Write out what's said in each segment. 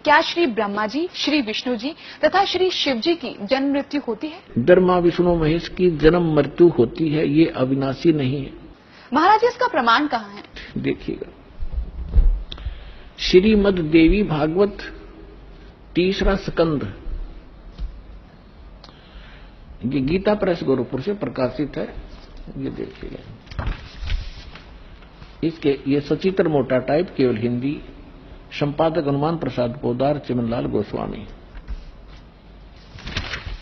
क्या श्री ब्रह्मा जी, श्री विष्णु जी तथा श्री शिव जी की जन्म मृत्यु होती है? ब्रह्मा विष्णु महेश की जन्म मृत्यु होती है, ये अविनाशी नहीं है। महाराज इसका प्रमाण कहाँ है? देखिएगा, श्रीमद देवी भागवत तीसरा स्कंद, ये गीता प्रेस गोरखपुर से प्रकाशित है। ये देखिएगा, इसके ये सचित्र मोटा टाइप, केवल हिंदी, संपादक हनुमान प्रसाद पोदार, चिमनलाल गोस्वामी,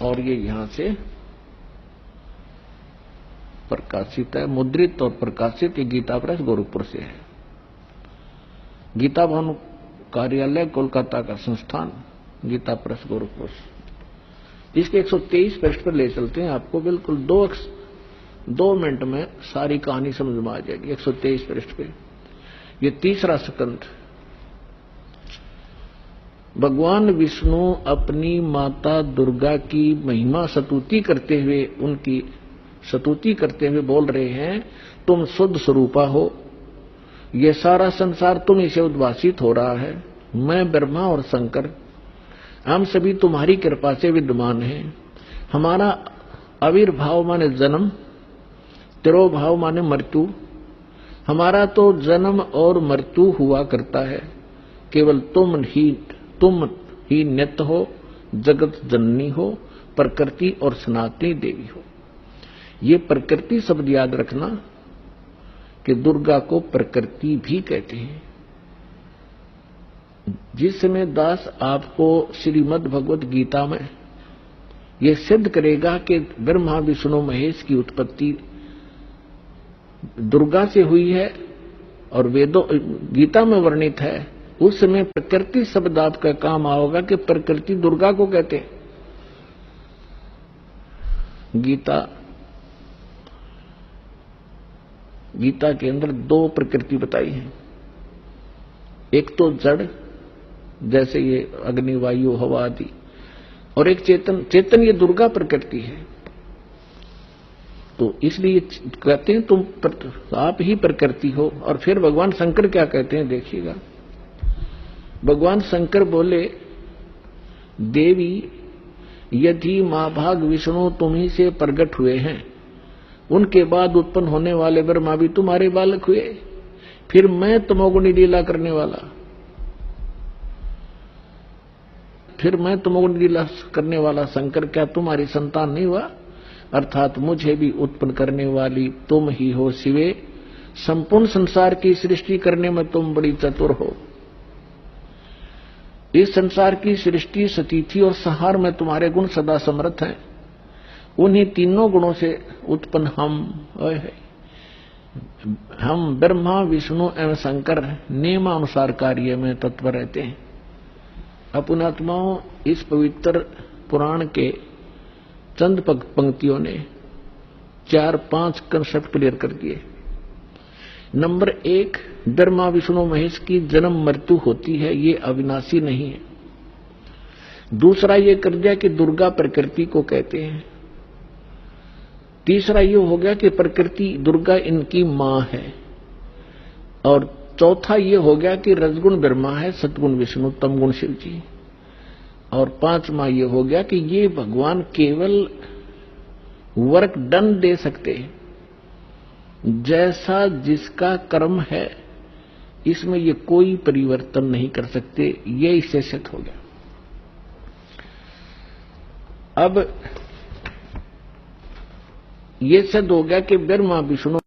और ये यहां से प्रकाशित है, मुद्रित और प्रकाशित। ये गीता प्रेस गोरखपुर से है। गीता भवन कार्यालय कोलकाता का संस्थान, गीता प्रेस गोरखपुर। इसके 123 पृष्ठ पर ले चलते हैं आपको, बिल्कुल 2 मिनट में सारी कहानी समझ में आ जाएगी। 123 पृष्ठ पे ये तीसरा स्कंद। भगवान विष्णु अपनी माता दुर्गा की महिमा स्तुति करते हुए, उनकी स्तुति करते हुए बोल रहे हैं, तुम शुद्ध स्वरूपा हो, ये सारा संसार तुम से उद्भासित हो रहा है। मैं ब्रह्मा और शंकर, हम सभी तुम्हारी कृपा से विद्यमान हैं। हमारा आविर्भाव माने जन्म, तिरोभाव माने मृत्यु। हमारा तो जन्म और मृत्यु हुआ करता है, केवल तुम ही नित्य हो, जगत जननी हो, प्रकृति और सनातनी देवी हो। ये प्रकृति शब्द याद रखना कि दुर्गा को प्रकृति भी कहते हैं। जिस समय दास आपको श्रीमद् भगवत गीता में यह सिद्ध करेगा कि ब्रह्मा विष्णु महेश की उत्पत्ति दुर्गा से हुई है और वेदों गीता में वर्णित है, उस समय प्रकृति शब्द आपका काम आओगा कि प्रकृति दुर्गा को कहते हैं। गीता के अंदर 2 प्रकृति बताई है। एक तो जड़, जैसे ये अग्नि वायु हवा आदि, और एक चेतन ये दुर्गा प्रकृति है। तो इसलिए कहते हैं तुम आप ही प्रकृति हो। और फिर भगवान शंकर क्या कहते हैं, देखिएगा। भगवान शंकर बोले, देवी यदि महाभाग विष्णु तुम्ही से प्रकट हुए हैं, उनके बाद उत्पन्न होने वाले ब्रह्मा भी तुम्हारे बालक हुए, फिर मैं तमोगुणी लीला करने वाला शंकर क्या तुम्हारी संतान नहीं हुआ? अर्थात मुझे भी उत्पन्न करने वाली तुम ही हो शिवे। संपूर्ण संसार की सृष्टि करने में तुम बड़ी चतुर हो। इस संसार की सृष्टि, स्थिति और संहार में तुम्हारे गुण सदा समर्थ हैं। उन्हीं तीनों गुणों से उत्पन्न हम ब्रह्मा विष्णु एवं शंकर नियमानुसार कार्य में तत्पर रहते हैं। अपने आत्माओं, इस पवित्र पुराण के चंद पंक्तियों ने 4-5 कंसेप्ट क्लियर कर दिए। नंबर 1, ब्रह्मा विष्णु महेश की जन्म मृत्यु होती है, ये अविनाशी नहीं है। दूसरा ये कर दिया कि दुर्गा प्रकृति को कहते हैं। तीसरा ये हो गया कि प्रकृति दुर्गा इनकी मां है। और चौथा ये हो गया कि रजगुण ब्रह्मा है, सतगुण विष्णु, तमगुण शिव जी। और 5वां ये हो गया कि ये भगवान केवल वर्क डन दे सकते हैं, जैसा जिसका कर्म है इसमें ये कोई परिवर्तन नहीं कर सकते। ये इससे सिद्ध हो गया। अब ये सिद्ध हो गया कि ब्रह्मा विष्णु